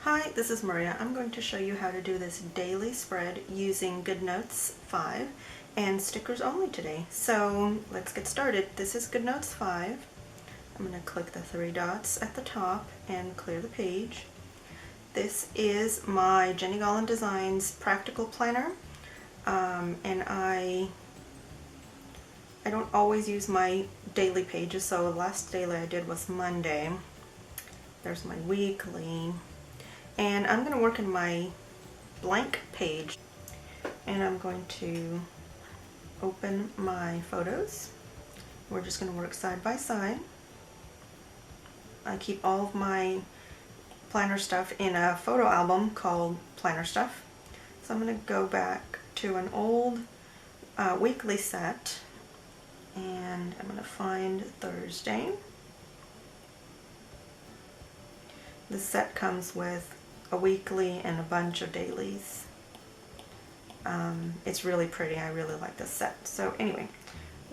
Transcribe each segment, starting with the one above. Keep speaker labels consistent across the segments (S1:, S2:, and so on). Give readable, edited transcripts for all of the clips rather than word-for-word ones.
S1: Hi, this is Maria. I'm going to show you how to do this daily spread using Goodnotes5 and stickers only today. So let's get started. This is Goodnotes5. I'm going to click the three dots at the top and clear the page. This is my Jenny Gollan Designs practical planner, and I don't always use my daily pages, so the last daily I did was Monday. There's my weekly. And I'm going to work in my blank page, and I'm going to open my photos. We're just going to work side by side. I keep all of my planner stuff in a photo album called Planner Stuff. So I'm going to go back to an old weekly set, and I'm going to find Thursday. The set comes with a weekly and a bunch of dailies. It's really pretty. I really like this set. So anyway,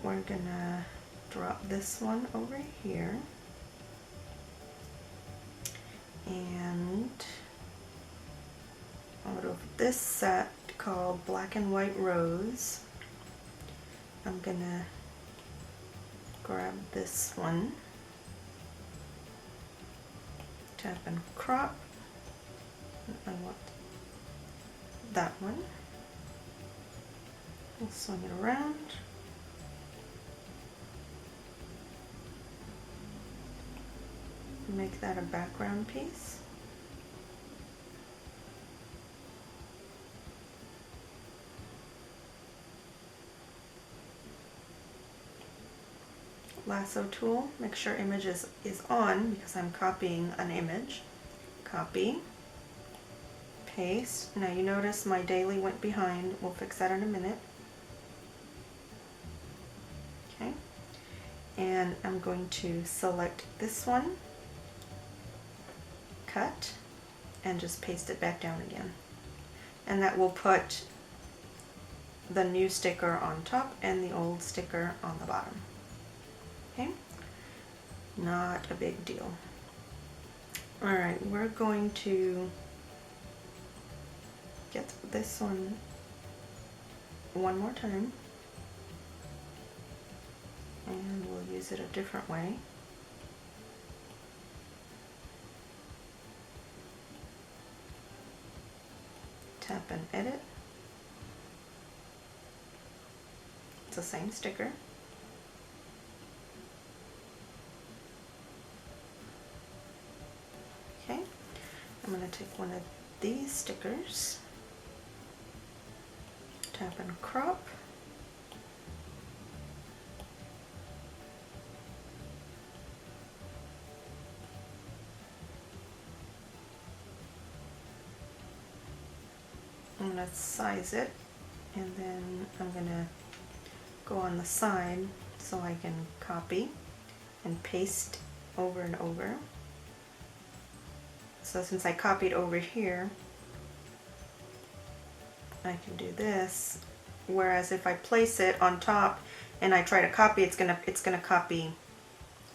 S1: we're gonna drop this one over here, and out of this set called Black and White Rose, I'm gonna grab this one, tap and crop. I want that one. We'll swing it around. Make that a background piece. Lasso tool, make sure image is on because I'm copying an image. Copy. Paste. Now you notice my daily went behind. We'll fix that in a minute. Okay. And I'm going to select this one, cut, and just paste it back down again. And that will put the new sticker on top and the old sticker on the bottom. Okay? Not a big deal. Alright, we're going to get this one more time, and we'll use it a different way. Tap and edit. It's the same sticker. Okay, I'm going to take one of these stickers, tap and crop, I'm going to size it, and then I'm going to go on the side so I can copy and paste over and over. So since I copied over here, I can do this, whereas if I place it on top and I try to copy, it's gonna copy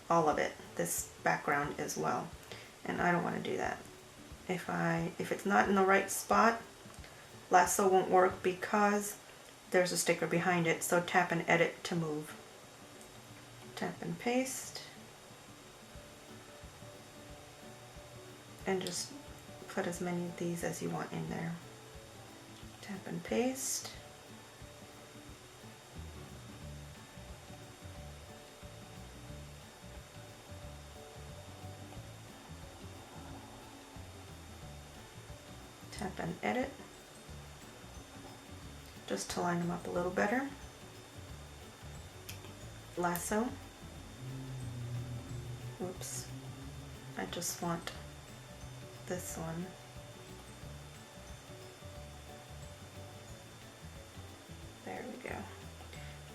S1: all of it, this background as well, and I don't want to do that. If it's not in the right spot, lasso won't work because there's a sticker behind it. So tap and edit to move. Tap and paste, and just put as many of these as you want in there. Tap and paste. Tap and edit, just to line them up a little better. Lasso. Whoops. I just want this one. There we go.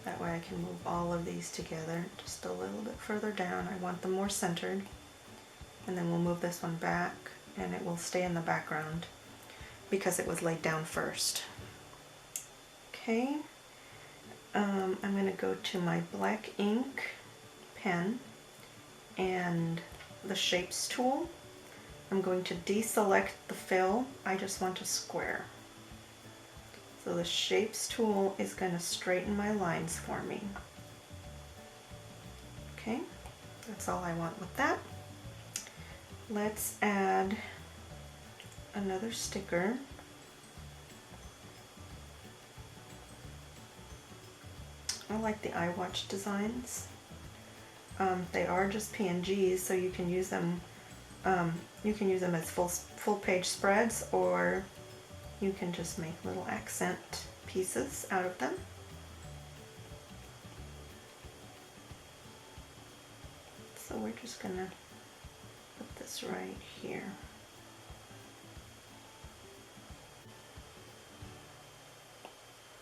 S1: That way I can move all of these together just a little bit further down. I want them more centered. And then we'll move this one back, and it will stay in the background because it was laid down first. Okay. I'm going to go to my black ink pen and the shapes tool. I'm going to deselect the fill. I just want a square. So the Shapes tool is going to straighten my lines for me. Okay, that's all I want with that. Let's add another sticker. I like the iWatch designs. They are just PNGs, so you can use them. You can use them as full page spreads, or you can just make little accent pieces out of them. So we're just gonna put this right here.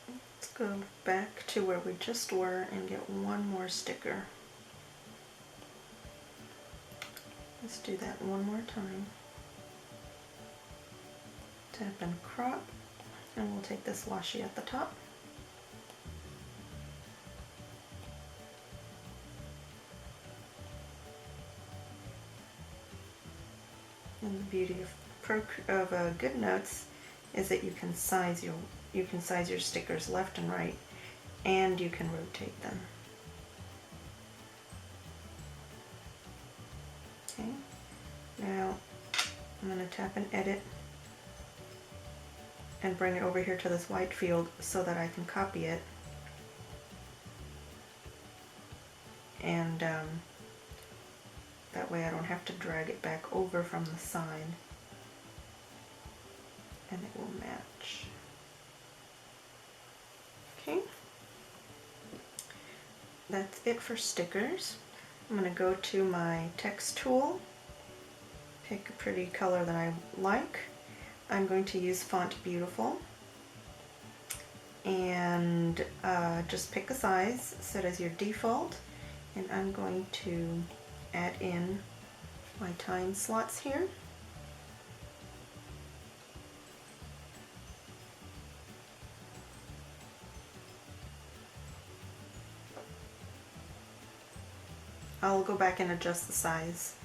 S1: Let's go back to where we just were and get one more sticker. Let's do that one more time. Tap and crop, and we'll take this washi at the top. And the beauty of Goodnotes is that you can size your stickers left and right, and you can rotate them. Okay. Now I'm going to tap and edit and bring it over here to this white field so that I can copy it, and that way I don't have to drag it back over from the side, and it will match. Okay, that's it for stickers. I'm going to go to my text tool, pick a pretty color that I like. I'm going to use Font Beautiful, and just pick a size, set as your default, and I'm going to add in my time slots here. I'll go back and adjust the size.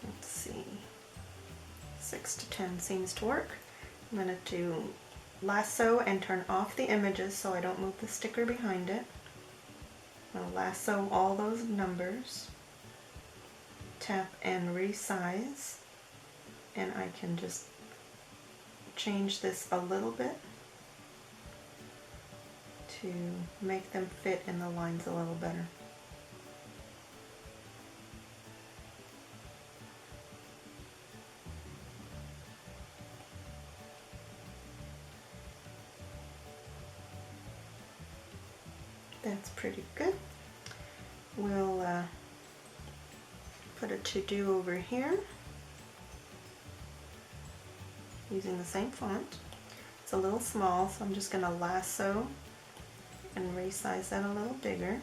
S1: Let's see, 6 to 10 seems to work. I'm going to do lasso and turn off the images so I don't move the sticker behind it. I'll lasso all those numbers, tap and resize, and I can just change this a little bit to make them fit in the lines a little better. That's pretty good. We'll put a to-do over here using the same font. It's a little small, so I'm just going to lasso and resize that a little bigger.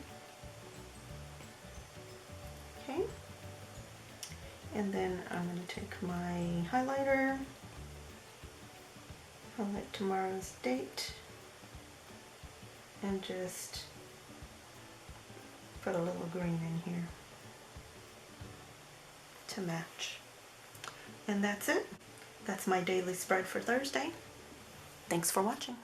S1: Okay. And then I'm going to take my highlighter, highlight tomorrow's date, and just put a little green in here to match. And that's it. That's my daily spread for Thursday. Thanks for watching.